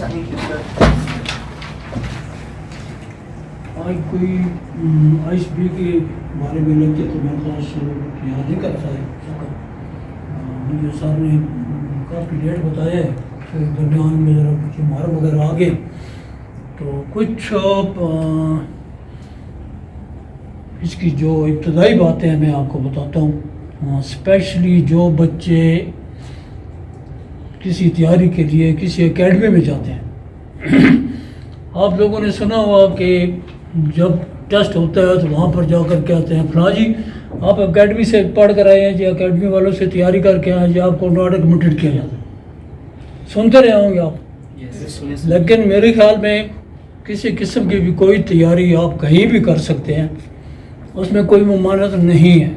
آج کوئی I S B کے بارے میں لیکچر تو میرے پاس یاد نہیں کرتا ہے. مجھے سر نے کافی لیٹ بتایا ہے کہ درمیان میں ذرا کچھ مہارت وغیرہ آ گئے تو کچھ اس کی جو ابتدائی باتیں ہیں میں آپ کو بتاتا ہوں. اسپیشلی جو بچے کسی تیاری کے لیے کسی اکیڈمی میں جاتے ہیں. آپ لوگوں نے سنا ہوا کہ جب ٹیسٹ ہوتا ہے تو وہاں پر جا کر کہتے ہیں فلاں جی آپ اکیڈمی سے پڑھ کر آئے ہیں جی اکیڈمی والوں سے تیاری کر کے آئے جی آپ کو ناٹ ایڈمٹڈ کیا جاتا ہے. سنتے رہے ہوں گے آپ. لیکن میرے خیال میں کسی قسم کی بھی کوئی تیاری آپ کہیں بھی کر سکتے ہیں, اس میں کوئی ممانعت نہیں ہے.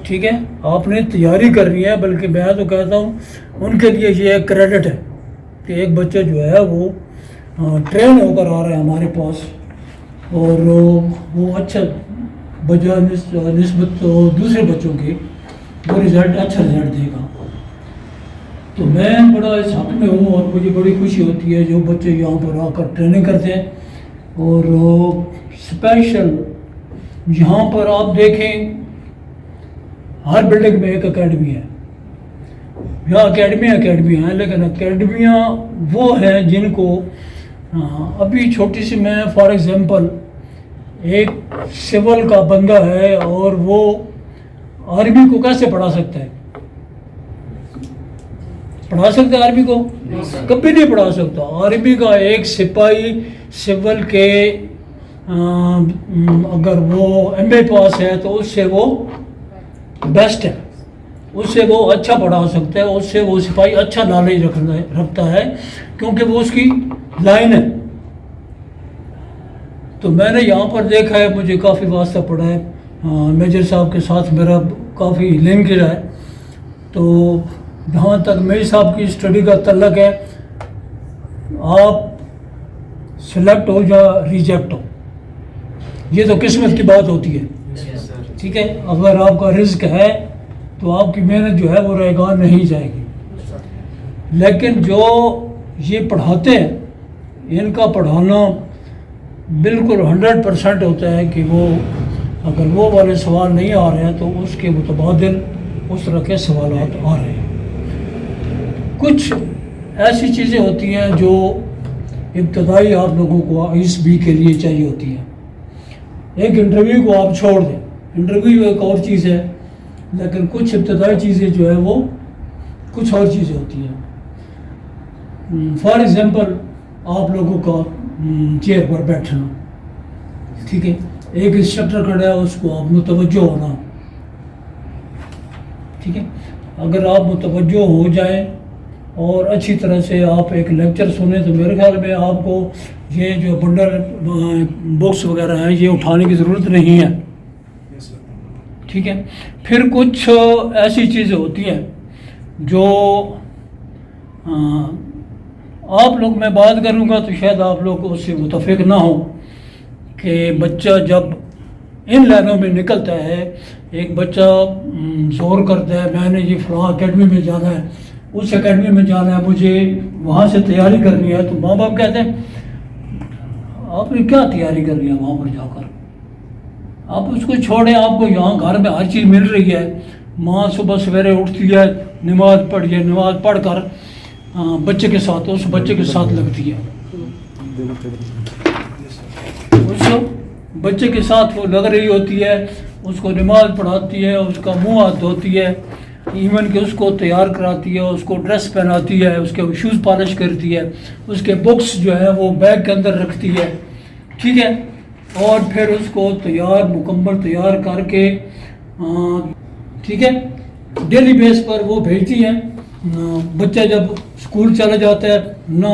ٹھیک ہے, آپ نے تیاری کرنی ہے. بلکہ میں تو کہتا ہوں ان کے لیے یہ ایک کریڈٹ ہے کہ ایک بچہ جو ہے وہ ٹرین ہو کر آ رہا ہے ہمارے پاس اور وہ اچھا بجائے نسبت دوسرے بچوں کے وہ اچھا رزلٹ دے گا. تو میں بڑا اس حق میں ہوں اور مجھے بڑی خوشی ہوتی ہے جو بچے یہاں پر آ کر ٹریننگ کرتے ہیں. اور اسپیشل یہاں پر آپ دیکھیں ہر بلڈنگ میں ایک اکیڈمی ہے. یہاں اکیڈمیاں ہیں, لیکن اکیڈمیاں وہ ہیں جن کو ابھی چھوٹی سی میں فار ایگزامپل ایک سول کا بندہ ہے اور وہ عربی کو کیسے پڑھا سکتا ہے؟ پڑھا سکتا ہے عربی کو؟ کبھی نہیں پڑھا سکتا. عربی کا ایک سپاہی سول کے اگر وہ ایم اے پاس ہے تو اس سے وہ بیسٹ ہے, اس سے وہ اچھا پڑھا سکتا ہے, اس سے وہ سپاہی اچھا نالج رکھتا ہے کیونکہ وہ اس کی لائن ہے. تو میں نے یہاں پر دیکھا ہے, مجھے کافی واسطہ پڑا ہے, میجر صاحب کے ساتھ میرا کافی لنکیج ہے. تو جہاں تک میجر صاحب کی اسٹڈی کا تعلق ہے, آپ سلیکٹ ہو یا ریجیکٹ ہو, یہ تو قسمت کی بات ہوتی ہے. ٹھیک ہے, اگر آپ کا رزق ہے تو آپ کی محنت جو ہے وہ رائگان نہیں جائے گی. لیکن جو یہ پڑھاتے ہیں ان کا پڑھانا بالکل 100% ہوتا ہے کہ وہ اگر وہ والے سوال نہیں آ رہے ہیں تو اس کے متبادل اس طرح کے سوالات آ رہے ہیں. کچھ ایسی چیزیں ہوتی ہیں جو ابتدائی آپ لوگوں کو آئی ایس بی کے لیے چاہیے ہوتی ہیں. ایک انٹرویو کو آپ چھوڑ دیں, انٹرویو ایک اور چیز ہے, لیکن کچھ ابتدائی چیزیں جو ہے وہ کچھ اور چیزیں ہوتی ہیں. فار ایگزامپل آپ لوگوں کا چیئر پر بیٹھنا, ٹھیک ہے, ایک انسٹرکٹر کھڑا ہے اس کو آپ متوجہ ہونا. ٹھیک ہے, اگر آپ متوجہ ہو جائیں اور اچھی طرح سے آپ ایک لیکچر سنیں تو میرے خیال میں آپ کو یہ جو بنڈل بکس وغیرہ ہیں یہ اٹھانے کی ضرورت نہیں ہے. ٹھیک ہے, پھر کچھ ایسی چیزیں ہوتی ہیں جو آپ لوگ, میں بات کروں گا تو شاید آپ لوگ اس سے متفق نہ ہوں کہ بچہ جب ان لائنوں میں نکلتا ہے, ایک بچہ زور کرتا ہے میں نے یہ فلاں اکیڈمی میں جانا ہے, اس اکیڈمی میں جانا ہے, مجھے وہاں سے تیاری کرنی ہے. تو ماں باپ کہتے ہیں آپ نے کیا تیاری کرنی ہے وہاں پر جا کر, آپ اس کو چھوڑیں, آپ کو یہاں گھر میں ہر چیز مل رہی ہے. ماں صبح سویرے اٹھتی ہے, نماز پڑھیے, نماز پڑھ کر بچے کے ساتھ اس بچے کے ساتھ لگتی ہے, اس بچے کے ساتھ وہ لگ رہی ہوتی ہے, اس کو نماز پڑھاتی ہے, اس کا منہ ہاتھ دھوتی ہے, ایون کہ اس کو تیار کراتی ہے, اس کو ڈریس پہناتی ہے, اس کے شوز پالش کرتی ہے, اس کے بکس جو ہے وہ بیگ کے اندر رکھتی ہے. ٹھیک ہے, اور پھر اس کو مکمل تیار کر کے ٹھیک ہے ڈیلی بیس پر وہ بھیجتی ہیں. بچہ جب اسکول چلا جاتا ہے نہ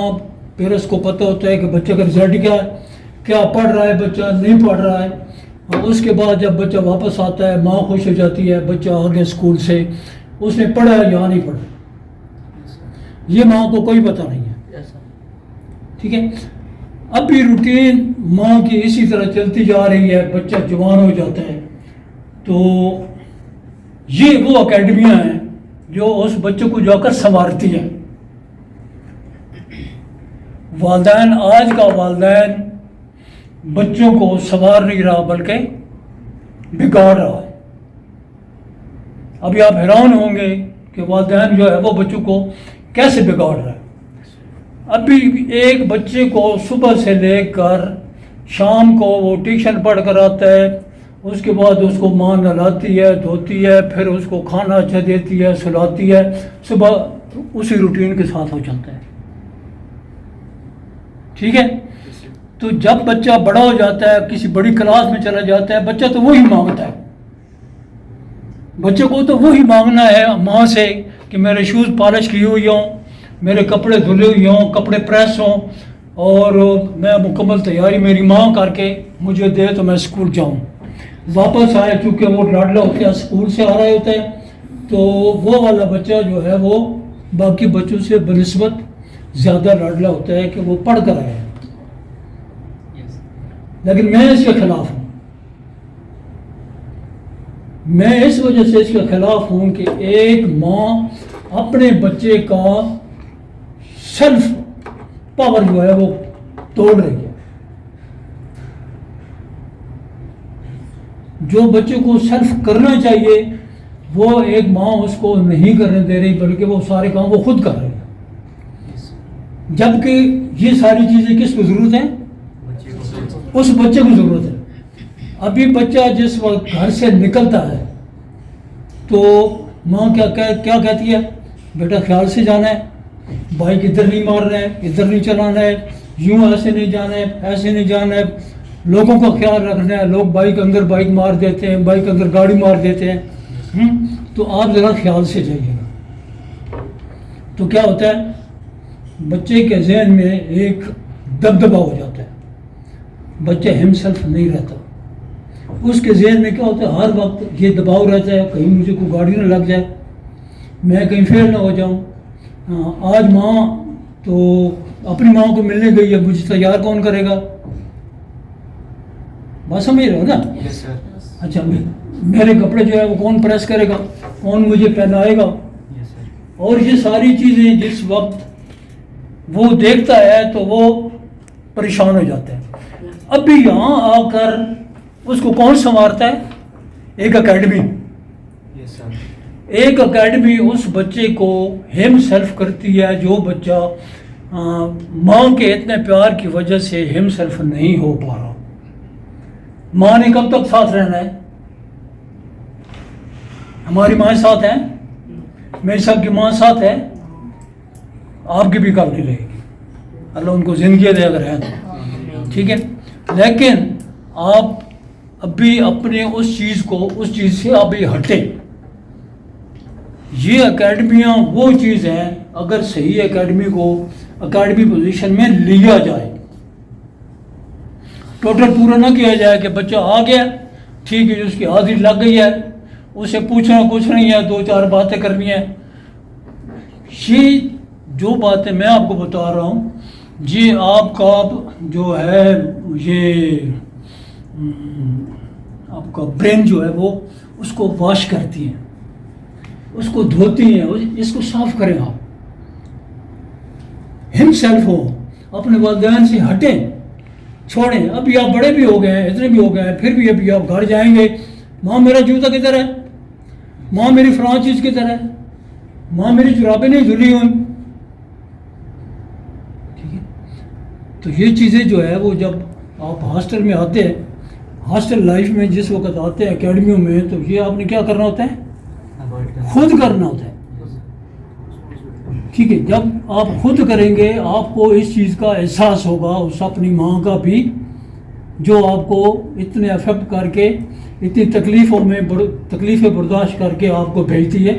پیرنٹس کو پتہ ہوتا ہے کہ بچے کا رزلٹ کیا ہے, کیا پڑھ رہا ہے بچہ, نہیں پڑھ رہا ہے. اور اس کے بعد جب بچہ واپس آتا ہے ماں خوش ہو جاتی ہے, بچہ آ گیا اسکول سے, اس نے پڑھا ہے یا نہیں پڑھا, یہ ماں کو کوئی پتہ نہیں ہے. ٹھیک ہے, اب بھی روٹین ماں کی اسی طرح چلتی جا رہی ہے, بچہ جوان ہو جاتا ہے. تو یہ وہ اکیڈمیاں ہیں جو اس بچے کو جا کر سنوارتی ہیں. والدین آج کا والدین بچوں کو سنوار نہیں رہا بلکہ بگاڑ رہا ہے. ابھی آپ حیران ہوں گے کہ والدین جو ہے وہ بچوں کو کیسے بگاڑ رہا ہے. ابھی ایک بچے کو صبح سے لے کر شام کو وہ ٹیوشن پڑھ کر آتا ہے, اس کے بعد اس کو ماں نہلاتی ہے, دھوتی ہے, پھر اس کو کھانا اچھا دیتی ہے, سلاتی ہے, صبح اسی روٹین کے ساتھ وہ چلتا ہے. ٹھیک ہے, تو جب بچہ بڑا ہو جاتا ہے, کسی بڑی کلاس میں چلا جاتا ہے, بچہ تو وہی مانگتا ہے. بچے کو تو وہی مانگنا ہے ماں سے کہ میرے شوز پالش کیے ہوئے ہوں, میرے کپڑے دھلے ہوئے ہوں, کپڑے پریس ہوں, اور میں مکمل تیاری میری ماں کر کے مجھے دے تو میں اسکول جاؤں. واپس آئے, کیونکہ وہ لاڈلا ہوتا ہے, اسکول سے آ رہا ہوتا ہے, تو وہ والا بچہ جو ہے وہ باقی بچوں سے بنسبت زیادہ لاڈلا ہوتا ہے کہ وہ پڑھ کر آیا ہے. لیکن میں اس کے خلاف ہوں. میں اس وجہ سے اس کے خلاف ہوں کہ ایک ماں اپنے بچے کا سیلف پاور جو ہے وہ توڑ رہی ہے. جو بچے کو سیلف کرنا چاہیے وہ ایک ماں اس کو نہیں کرنے دے رہی, بلکہ وہ سارے کام وہ خود کر رہی ہے. جبکہ یہ ساری چیزیں کس کو ضرورت ہے؟ اس بچے کو ضرورت ہے. ابھی بچہ جس وقت گھر سے نکلتا ہے تو ماں کیا کہتی ہے, بیٹا خیال سے جانا ہے, بائک ادھر نہیں مارنا ہے, ادھر نہیں چلانا ہے, یوں ایسے نہیں جانا ہے, ایسے نہیں جانا ہے, لوگوں کا خیال رکھنا ہے, لوگ بائک اندر بائک مار دیتے ہیں, بائک اندر گاڑی مار دیتے ہیں, تو آپ ذرا خیال سے جائیے گا. تو کیا ہوتا ہے, بچے کے ذہن میں ایک دبدبا ہو جاتا ہے, بچہ ہم سیلف نہیں رہتا. اس کے ذہن میں کیا ہوتا ہے, ہر وقت یہ دباؤ رہتا ہے کہیں مجھے کوئی گاڑی نہ لگ جائے, میں کہیں فیل نہ ہو جاؤں. آج ماں تو اپنی ماں کو ملنے گئی ہے, مجھے تیار کون کرے گا؟ بات سمجھ رہے ہو نا؟ اچھا, میرے کپڑے جو ہے وہ کون پریس کرے گا, کون مجھے پہنائے گا؟ اور یہ ساری چیزیں جس وقت وہ دیکھتا ہے تو وہ پریشان ہو جاتا ہے. ابھی یہاں آ کر اس کو کون سنوارتا ہے؟ ایک اکیڈمی. ایک اکیڈمی اس بچے کو ہم سیلف کرتی ہے. جو بچہ ماں کے اتنے پیار کی وجہ سے ہم سیلف نہیں ہو پا رہا. ماں نے کب تک ساتھ رہنا ہے؟ ہماری ماں ساتھ ہے, میری صاحب کی ماں ساتھ ہے, آپ کی بھی کل نہیں رہے گی, اللہ ان کو زندگی دے اگر ہے تو ٹھیک ہے. لیکن آپ ابھی اپنے اس چیز سے ابھی ہٹیں. یہ اکیڈمیاں وہ چیز ہیں, اگر صحیح اکیڈمی پوزیشن میں لیا جائے, ٹوٹل پورا نہ کیا جائے کہ بچہ آ گیا ٹھیک ہے, اس کی حاضری لگ گئی ہے, اسے پوچھنا کچھ نہیں ہے, 2-4 باتیں کرنی ہیں. یہ جو باتیں میں آپ کو بتا رہا ہوں, جی آپ کا جو ہے یہ آپ کا برین جو ہے وہ اس کو واش کرتی ہیں, اس کو دھوتی ہیں, اس کو صاف کریں. آپ ہم سیلف ہو, اپنے والدین سے ہٹیں, چھوڑیں. ابھی آپ بڑے بھی ہو گئے ہیں, اتنے بھی ہو گئے ہیں, پھر بھی ابھی آپ گھر جائیں گے, ماں میرا جوتا کدھر ہے, ماں میری فلاں چیز کدھر ہے, ماں میری جرابیں نہیں دھلی ہوئی. ٹھیک ہے, تو یہ چیزیں جو ہے وہ جب آپ ہاسٹل میں آتے ہیں, ہاسٹل لائف میں جس وقت آتے ہیں اکیڈمیوں میں, تو یہ آپ نے کیا کرنا ہوتا ہے, خود کرنا ہوتا ہے. ٹھیک ہے, جب آپ خود کریں گے آپ کو اس چیز کا احساس ہوگا, اس اپنی ماں کا بھی جو آپ کو اتنے افیکٹ کر کے اتنی تکلیفیں برداشت کر کے آپ کو بھیجتی ہے,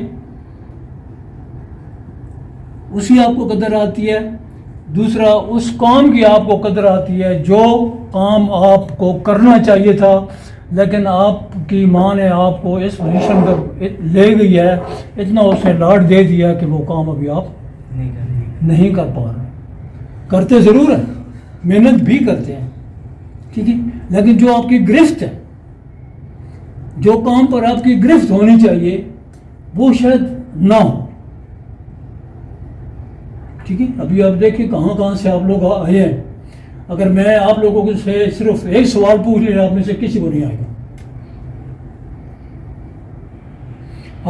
اسی آپ کو قدر آتی ہے. دوسرا, اس کام کی آپ کو قدر آتی ہے جو کام آپ کو کرنا چاہیے تھا, لیکن آپ کی ماں نے آپ کو اس پوزیشن پر لے گئی ہے, اتنا اس نے لاڈ دے دیا کہ وہ کام ابھی آپ نہیں کر پا رہے. کرتے ضرور ہیں, محنت بھی کرتے ہیں, ٹھیک ہے, لیکن جو آپ کی گرفت ہے, جو کام پر آپ کی گرفت ہونی چاہیے وہ شاید نہ ہو. ٹھیک ہے. ابھی آپ دیکھیں کہاں کہاں سے آپ لوگ آئے ہیں. اگر میں آپ لوگوں کو سے صرف ایک سوال پوچھ لیا آپ میں سے کسی کو نہیں آئے گا.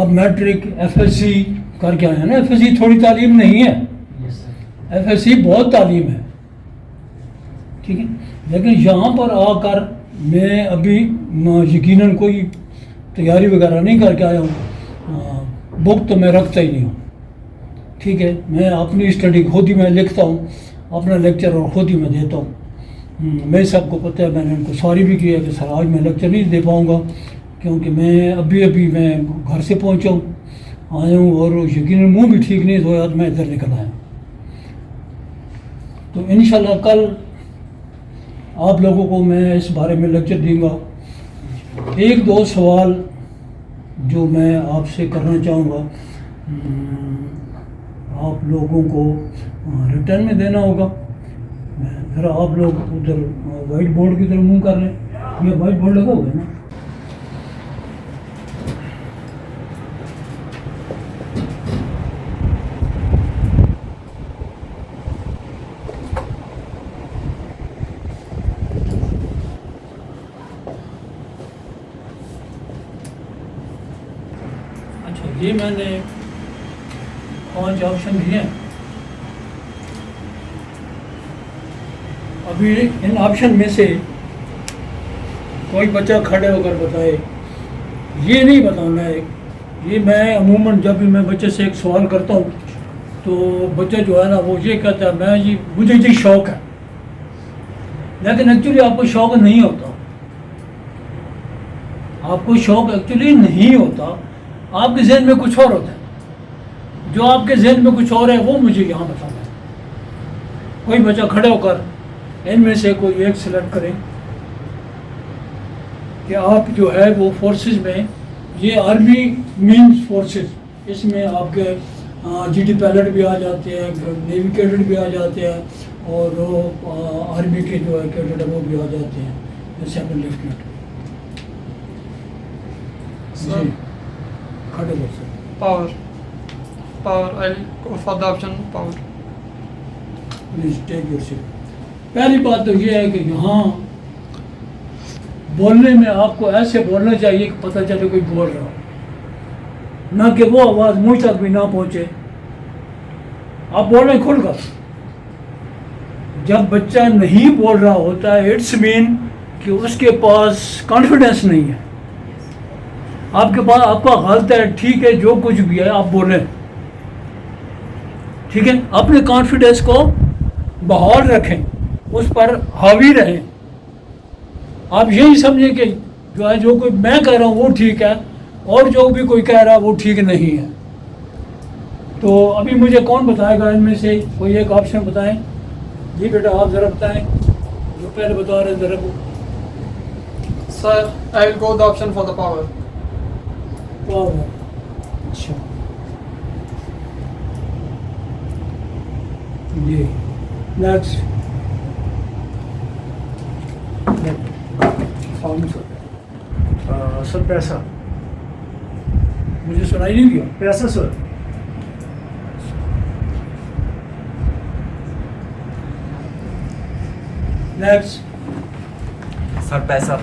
آپ میٹرک ایف ایس سی کر کے آئے ہیں نا. ایف ایس سی تھوڑی تعلیم نہیں ہے, ایف ایس سی بہت تعلیم ہے. ٹھیک ہے, لیکن یہاں پر آ کر میں ابھی یقیناً کوئی تیاری وغیرہ نہیں کر کے آیا ہوں. بک تو میں رکھتا ہی نہیں ہوں. ٹھیک ہے, میں اپنی اسٹڈی خود ہی میں لکھتا ہوں, اپنا لیکچر اور خود ہی میں دیتا ہوں. میں سب کو پتہ ہے, میں نے ان کو سوری بھی کیا کہ سر آج میں لیکچر نہیں دے پاؤں گا کیونکہ میں ابھی میں گھر سے پہنچا ہوں, آیا ہوں اور یقیناً منہ بھی ٹھیک نہیں دھویا تو میں ادھر نکل آیا. تو انشاءاللہ کل آپ لوگوں کو میں اس بارے میں لیکچر دوں گا. ایک دو سوال جو میں آپ سے کرنا چاہوں گا آپ لوگوں کو ریٹرن میں دینا ہوگا. ذرا آپ لوگ ادھر وائٹ بورڈ کی طرف منہ کر لیں. یہ وائٹ بورڈ لگا ہوا ہے نا. اچھا, یہ میں نے 5 آپشن دیے ہیں. ابھی ان آپشن میں سے کوئی بچہ کھڑے ہو کر بتائے. یہ نہیں بتانا ہے. یہ میں عموماً جب بھی میں بچے سے ایک سوال کرتا ہوں تو بچہ جو ہے نا وہ یہ کہتا ہے مجھے یہ شوق ہے, لیکن ایکچولی آپ کو شوق نہیں ہوتا. آپ کو شوق ایکچولی نہیں ہوتا. آپ کے ذہن میں کچھ اور ہوتا ہے. جو آپ کے ذہن میں کچھ اور ہے وہ مجھے یہاں بتانا ہے. کوئی بچہ کھڑے ہو کر ان میں سے کوئی ایک سلیکٹ کریں کہ آپ جو ہے وہ فورسز میں, یہ آرمی مینس فورسز, اس میں آپ کے جی ڈی پائلٹ بھی آ جاتے ہیں, نیوی کیڈٹ بھی آ جاتے ہیں, اور آرمی کے جو ہے کیڈٹ وہ بھی آ جاتے ہیں, سیکنڈ لیفٹیننٹ. جی کھڑے ہو sir. Power. I'll go for the option power. Please take your seat. پہلی بات تو یہ ہے کہ یہاں بولنے میں آپ کو ایسے بولنا چاہیے کہ پتہ چلے کوئی بول رہا ہو, نہ کہ وہ آواز منہ تک بھی نہ پہنچے. آپ بول رہے ہیں کھل کر. جب بچہ نہیں بول رہا ہوتا ہے اٹس مین کہ اس کے پاس کانفیڈینس نہیں ہے. آپ کے پاس آپ کا غلط ہے, ٹھیک ہے, جو کچھ بھی ہے آپ بولیں. ٹھیک ہے, اپنے کانفیڈینس کو بحال رکھیں, اس پر حاوی رہیں. آپ یہی سمجھیں کہ جو کوئی میں کہہ رہا ہوں وہ ٹھیک ہے اور جو بھی کوئی کہہ رہا ہے وہ ٹھیک نہیں ہے. تو ابھی مجھے کون بتائے گا ان میں سے کوئی ایک آپشن بتائیں. جی بیٹا آپ ذرا بتائیں, جو پہلے بتا رہے ہیں ذرا کو. Sir, I'll go the option for the power. اچھا جی نیکسٹ. سر پیسہ. مجھے سنائی نہیں دیا. پیسہ سر. نیکسٹ. سر پیسہ.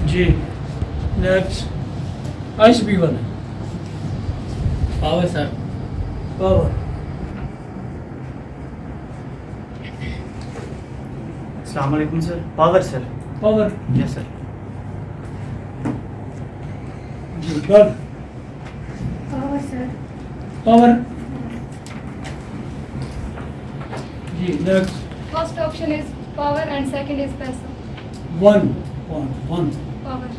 جی نیکسٹ. آئس بھی ون ہے. Power sir. پاور. السلام علیکم sir. Power sir. Power. Yes sir. جی ڈن. Power, sir. پاور. جی next. First option is power and second is paisa. One. Power.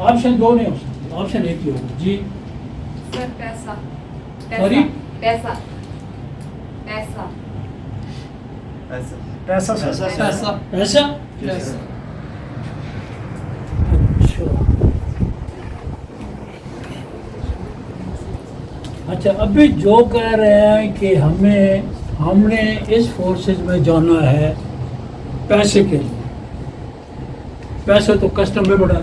Option دو نہیں ہو سکتے, آپشن ایک ہی ہوگا. جی Sir, paisa. Sorry? Paisa. Paisa. پیسہ. پیسہ سر. Paisa. ایسا. Yes. اچھا ابھی جو کہہ رہے ہیں کہ ہم نے اس فورسز میں جانا ہے پیسے کے لیے. پیسہ تو کسٹم میں بڑا ہے,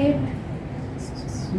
8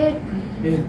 8 8।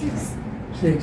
6 6।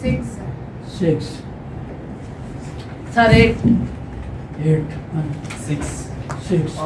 6 6 sir 8 8 6 6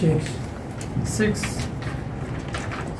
6 6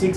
6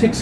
6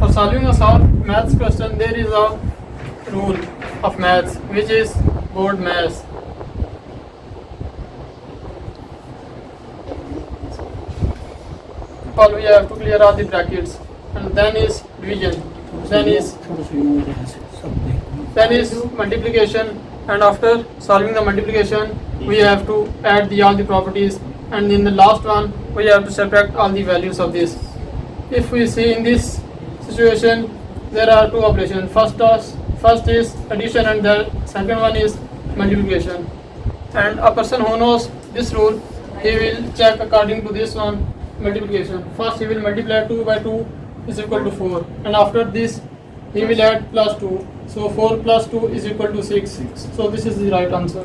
for solving a maths question there is a rule of maths which is board maths. All we have to clear all the brackets, and then is division, then is multiplication, and after solving the multiplication we have to add all the properties, and in the last one we have to subtract all the values of this. If we see in this situation there are two operations, first is addition and the second one is multiplication, and a person who knows this rule he will check according to this one multiplication. First he will multiply 2 by 2 is equal to 4, and after this he will add plus 2, so 4 plus 2 is equal to 6. So this is the right answer.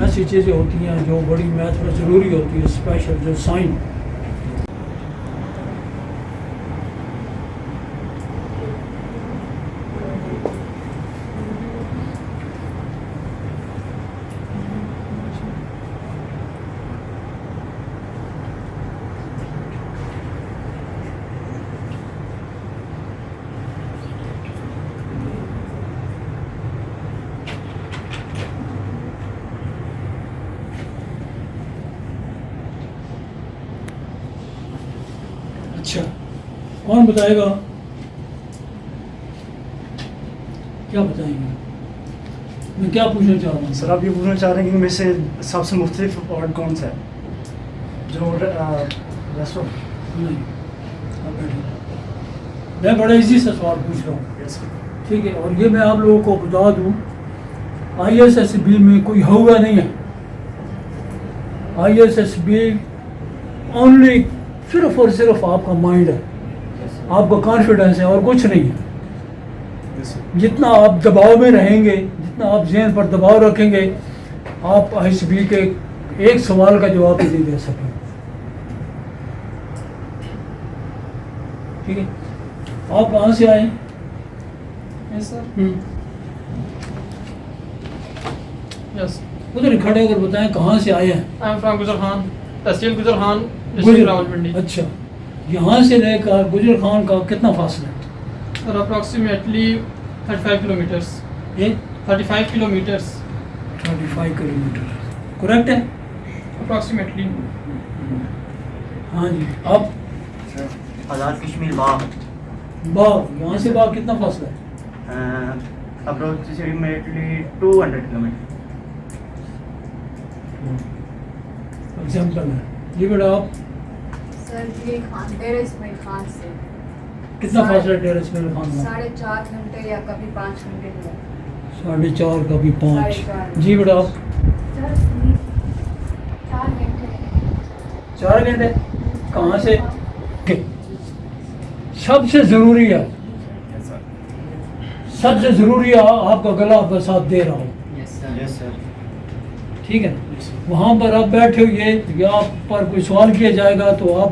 ایسی چیزیں ہوتی ہیں جو بڑی math میں ضروری ہوتی ہے، اسپیشل جو سائن. اچھا، کون بتائے گا؟ کیا بتائیں گے؟ میں کیا پوچھنا چاہ رہا ہوں سر آپ یہ پوچھنا چاہ رہے ہیں کہ ان میں سے سب سے مختلف پارٹ کون سا ہے جو ریسٹ آف. نہیں، آپ بیٹھیں. میں بڑا ایزی سا سوال پوچھ رہا ہوں، یس ٹھیک ہے؟ اور یہ میں آپ لوگوں کو بتا دوں، آئی ایس ایس بی میں کوئی ہوگا نہیں ہے. I S S B only صرف اور صرف آپ کا مائنڈ ہے، آپ کا کانفیڈنس ہے، اور کچھ نہیں ہے. جتنا آپ دباؤ میں رہیں گے، جتنا آپ ذہن پر دباؤ رکھیں گے، آپ آئی ایس بی کے ایک سوال کا جواب ہی نہیں دے سکیں. ٹھیک ہے؟ آپ کہاں سے آئے؟ Yes, sir. Yes. ادھر کھڑے ہو کر بتائیں کہاں سے آئے ہیں. I am from Gujar Khan, Tehsil Gujar Khan, district Rawalpindi. اچھا، یہاں سے لے کر گجر خان کا کتنا فاصلہ ہے؟ Sir, approximately 35 kilometers. یہ 35 kilometers. 35 کلو میٹر کریکٹ ہے؟ Approximately. ہاں جی. اب آزاد کشمیر باغ باغ، یہاں سے باغ کتنا فاصلہ ہے؟ Approximately 200 kilometre. ایگزامپل ہے جی. بیٹا آپ سر یہ خان ڈیرہ اسماعیل خان سے کتنا فاصلہ ڈیرہ اسماعیل خان کا؟ 4.5 گھنٹے یا کبھی 5 گھنٹے میں. 4.5 کبھی 5. 4.5. جی بیٹا آپ 4 گھنٹے. 4 گھنٹے کہاں سے؟ سب سے ضروری ہے، سب سے ضروری ہے آپ کا گلا آپ کا ساتھ دے رہا ہوں. Yes, sir. یس سر. ٹھیک ہے؟ وہاں پر آپ بیٹھے ہوئے یا آپ پر کوئی سوال کیا جائے گا تو آپ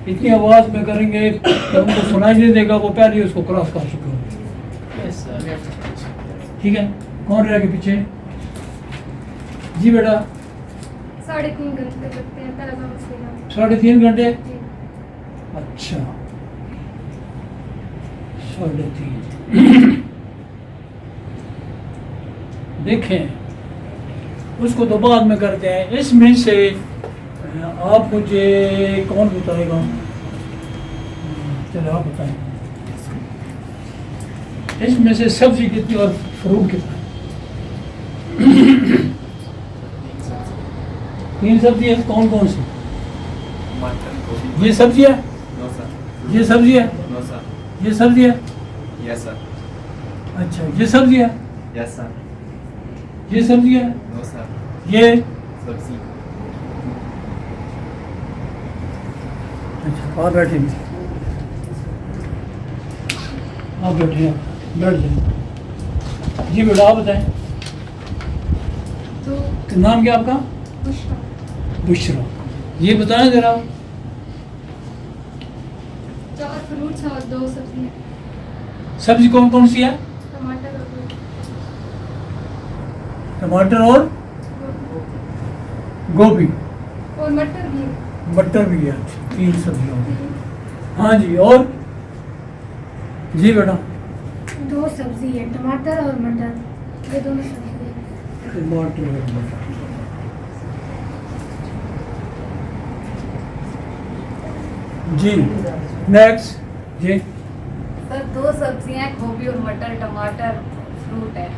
اتنی آواز میں کریں گے کہ ان کو سنائی نہیں دے گا، وہ پہلے اس کو کراس کر چکے ہوں گے. Yes, sir. ٹھیک ہے؟ کون رہ کے پیچھے؟ جی بیٹا 3.5 گھنٹے لگتے ہیں طلبہ وسیلہ. 3.5 گھنٹے. جی. اچھا 3.5. دیکھیں اس کو تو بعد میں کرتے ہیں. اس میں سے آپ مجھے کون بتائے گا؟ چلو آپ بتائیں. اس میں سے سبزی کتنی اور فروٹ کتنا ہے؟ 3 سبزی ہے. کون کون سی؟ Mutton, gobi. یہ سبزی ہے، No, sir. یہ سبزی ہے، No, sir. یہ سبزی ہے. Yes, sir. اچھا یہ سبزی ہے، Yes, sir. یہ سبزی ہے، No, sir. یہ Sabzi. اچھا. آپ بیٹھیں گے، آپ بیٹھیں، بیٹھ جائیں. جی بیٹا آپ بتائیں تو نام کیا آپ کا؟ بشرا. بشرا. یہ بتائیں ذرا 4 فروٹس اور 2 سبزیاں. سبزی کون کون سی ہے؟ ٹماٹر اور گوبھی. ٹماٹر اور گوبھی، اور مٹر بھی ہے. مٹر بھی ہے. 3 سبزیاں. ہاں جی. اور جی بیٹا 2 سبزی ہے، ٹماٹر اور مٹر، یہ دونوں سبزی ہے. ٹماٹر اور مٹر. جی نیکسٹ. جی سر 2 سبزیاں ہیں، گوبھی اور مٹر، ٹماٹر، فروٹ ہے.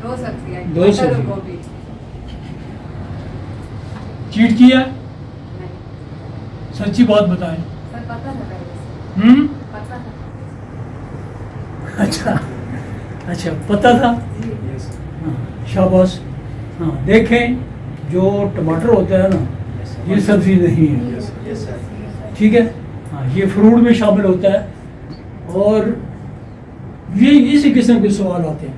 2 سبزیاں ہیں، 2 مٹر اور سبزیاں. گوبھی. چیٹ کیا؟ نہیں. سچی بات بتائیں. سر پتہ تھا پہلے سے. پتہ تھا. اچھا اچھا پتہ تھا. Yes. ہاں شاباش. ہاں دیکھیں جو ٹماٹر ہوتا ہے نا یہ سبزی نہیں ہے. یس سر. ٹھیک ہے؟ ہاں یہ فروٹ میں شامل ہوتا ہے. اور یہ اسی قسم کے سوال آتے ہیں.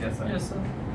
Yes, sir. Yes, sir.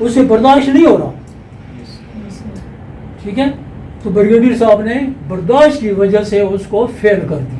اسے برداشت نہیں ہو رہا. Yes. ٹھیک ہے, تو بریگیڈیئر صاحب نے برداشت کی وجہ سے اس کو فیل کر دیا.